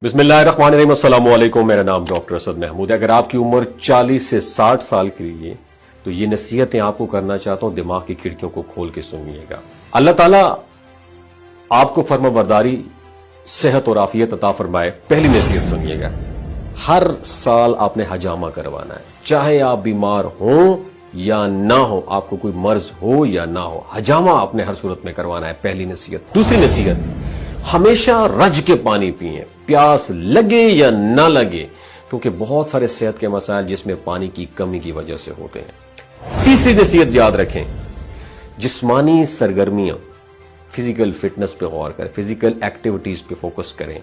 बिस्मिल्लाहिर्रहमानिर्रहीम, अस्सलाम वालेकुम। मेरा नाम डॉक्टर असद महमूद है। अगर आपकी उम्र 40 से 60 साल की है तो ये नसीहतें आपको करना चाहता हूं, दिमाग की खिड़कियों को खोल के सुनिएगा। अल्लाह ताला आपको फर्माबरदारी, सेहत और आफियत अता फरमाए। पहली नसीहत सुनिएगा, हर साल आपने हजामा करवाना है, चाहे आप बीमार हो या ना हो, आपको कोई मर्ज हो या ना हो, हजामा आपने हर सूरत में करवाना है। पहली नसीहत। दूसरी नसीहत, हमेशा रज के पानी पिएं, प्यास लगे या ना लगे, क्योंकि बहुत सारे सेहत के मसाइल जिसमें पानी की कमी की वजह से होते हैं। तीसरी नसीहत याद रखें, जिस्मानी सरगर्मियां, फिजिकल फिटनेस पे गौर करें, फिजिकल एक्टिविटीज पे फोकस करें।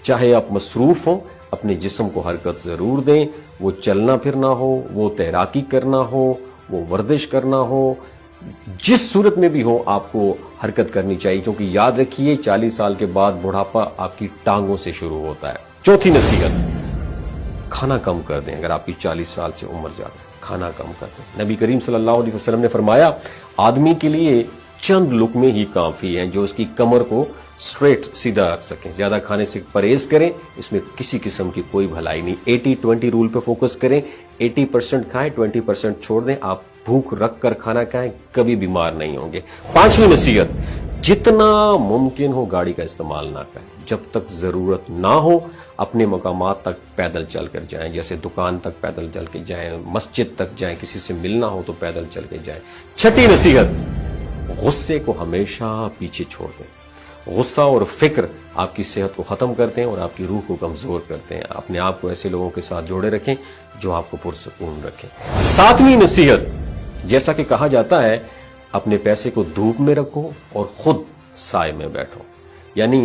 चाहे आप मसरूफ हो, अपने जिस्म को हरकत जरूर दें, वो चलना फिरना हो, वो तैराकी करना हो, वो वर्जिश करना हो, जिस सूरत में भी हो आपको हरकत करनी चाहिए, क्योंकि याद रखिए 40 साल के बाद बुढ़ापा आपकी टांगों से शुरू होता है। चौथी नसीहत, खाना कम कर दें। अगर आपकी 40 साल से उम्र ज्यादा, खाना कम कर दें। नबी करीम सल्लल्लाहु अलैहि वसल्लम ने फरमाया, आदमी के लिए चंद लुकमे ही काफी हैं जो उसकी कमर को स्ट्रेट सीधा रख सकें। ज्यादा खाने से परहेज करें, इसमें किसी किस्म की कोई भलाई नहीं। 80-20 रूल पे फोकस करें, 80% खाएं, 20% छोड़ दें। आप भूख रख कर खाना खाएं, कभी बीमार नहीं होंगे। पांचवी नसीहत, जितना मुमकिन हो गाड़ी का इस्तेमाल ना करें। जब तक जरूरत ना हो अपने मकामात तक पैदल चल कर जाएं, जैसे दुकान तक पैदल चल के जाएं, मस्जिद तक जाएं, किसी से मिलना हो तो पैदल चल के जाएं। छठी नसीहत, गुस्से को हमेशा पीछे छोड़ दें। गुस्सा और फिक्र आपकी सेहत को खत्म करते हैं और आपकी रूह को कमजोर करते हैं। अपने आप को ऐसे लोगों के साथ जोड़े रखें जो आपको पुरसकून रखें। सातवीं नसीहत, जैसा कि कहा जाता है, अपने पैसे को धूप में रखो और खुद साए में बैठो। यानी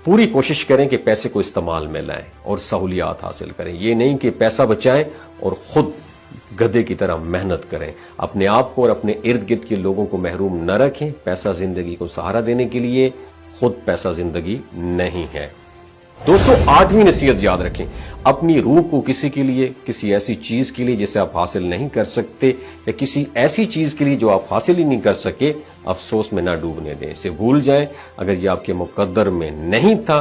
पूरी कोशिश करें कि पैसे को इस्तेमाल में लाएं और सहूलियात हासिल करें। ये नहीं कि पैसा बचाएं और खुद गधे की तरह मेहनत करें। अपने आप को और अपने इर्द गिर्द के लोगों को महरूम न रखें। पैसा जिंदगी को सहारा देने के लिए, खुद पैसा जिंदगी नहीं है। दोस्तों, आठवीं नसीहत याद रखें, अपनी रूह को किसी के लिए, किसी ऐसी चीज के लिए जिसे आप हासिल नहीं कर सकते, या किसी ऐसी चीज के लिए जो आप हासिल ही नहीं कर सके, अफसोस में ना डूबने दें। इसे भूल जाएं। अगर ये आपके मुकद्दर में नहीं था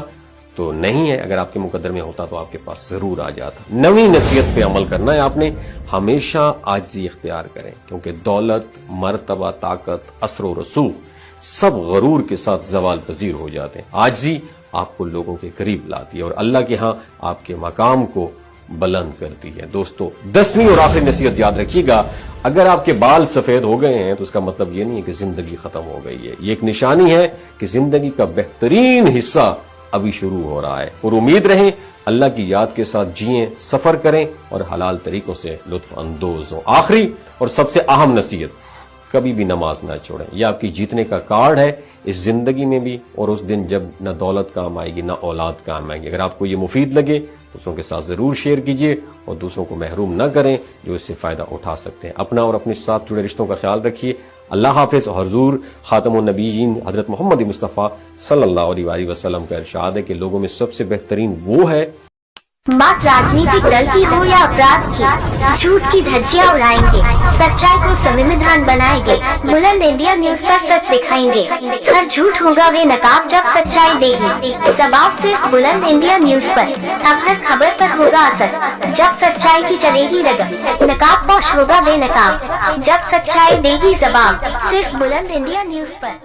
तो नहीं है, अगर आपके मुकद्दर में होता तो आपके पास जरूर आ जाता। नवीं नसीहत पे अमल करना है आपने, हमेशा आजिज़ी इख्तियार करें, क्योंकि दौलत, मर्तबा, ताकत, असर और रसूख सब गरूर के साथ जवाल पजीर हो जाते हैं। आजिज़ी आपको लोगों के करीब लाती है और अल्लाह के यहां आपके मकाम को बुलंद करती है। दोस्तों, 10वीं और आखिरी नसीहत याद रखिएगा, अगर आपके बाल सफेद हो गए हैं तो उसका मतलब ये नहीं है कि जिंदगी खत्म हो गई है। ये एक निशानी है कि जिंदगी का बेहतरीन हिस्सा अभी शुरू हो रहा है। और उम्मीद रहे, अल्लाह की याद के साथ जिएं, सफर करें और हलाल तरीकों से लुत्फ अंदोज हो। आखिरी और सबसे अहम नसीहत, कभी भी नमाज ना छोड़ें। यह आपकी जीतने का कार्ड है, इस जिंदगी में भी और उस दिन जब ना दौलत काम आएगी ना औलाद काम आएगी। अगर आपको ये मुफीद लगे, दूसरों के साथ जरूर शेयर कीजिए और दूसरों को महरूम न करें जो इससे फायदा उठा सकते हैं। अपना और अपने साथ जुड़े रिश्तों का ख्याल रखिए। अल्लाह हाफिज। हुजूर खातमुन नबीयीन हजरत मोहम्मद मुस्तफ़ा सल्लल्लाहु अलैहि वसल्लम का इरशाद है कि लोगों में सबसे बेहतरीन वो है, बात राजनीतिक दल की हो या अपराध की, झूठ की धज्जियां उड़ाएंगे, सच्चाई को संविधान बनाएंगे। बुलंद इंडिया न्यूज पर सच दिखाएंगे। हर झूठ होगा वे नकाब जब सच्चाई देगी। सवाब सिर्फ बुलंद इंडिया न्यूज पर। अब हर खबर पर होगा असर जब सच्चाई की चलेगी रगब। नकाब पोश होगा वे नकाब जब सच्चाई देगी जवाब। सिर्फ बुलंद इंडिया न्यूज पर।